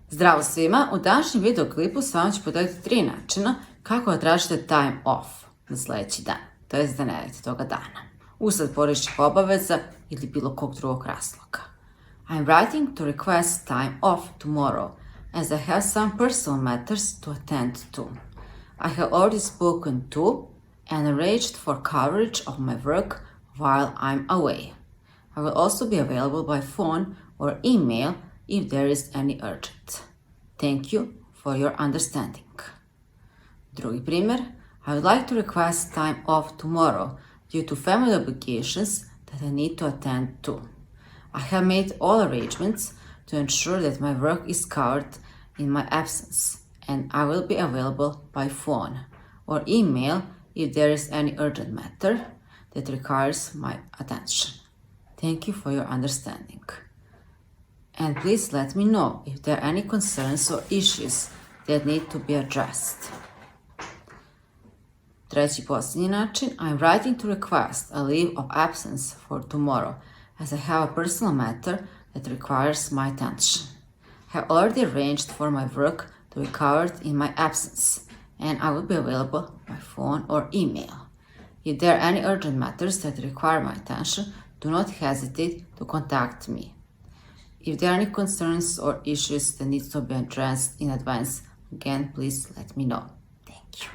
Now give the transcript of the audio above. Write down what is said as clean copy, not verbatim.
Zdravo svima, u današnjem videoklipu s vama ću podeliti 3 načina kako da tražite time off na sljedeći dan, to jest da ne radite toga dana, usled porodičnih obaveza ili bilo kog drugog razloga. I'm writing to request time off tomorrow as I have some personal matters to attend to. I have already spoken to and arranged for coverage of my work while I'm away. I will also be available by phone or email if there is any urgent. Thank you for your understanding. Drugi primjer, I would like to request time off tomorrow due to family obligations that I need to attend to. I have made all arrangements to ensure that my work is covered in my absence, and I will be available by phone or email if there is any urgent matter that requires my attention. Thank you for your understanding. And please let me know if there are any concerns or issues that need to be addressed. Treći posljednji način, I'm writing to request a leave of absence for tomorrow as I have a personal matter that requires my attention. I have already arranged for my work to be covered in my absence, and I will be available by phone or email. If there are any urgent matters that require my attention, do not hesitate to contact me. If there are any concerns or issues that need to be addressed in advance, again, please let me know. Thank you.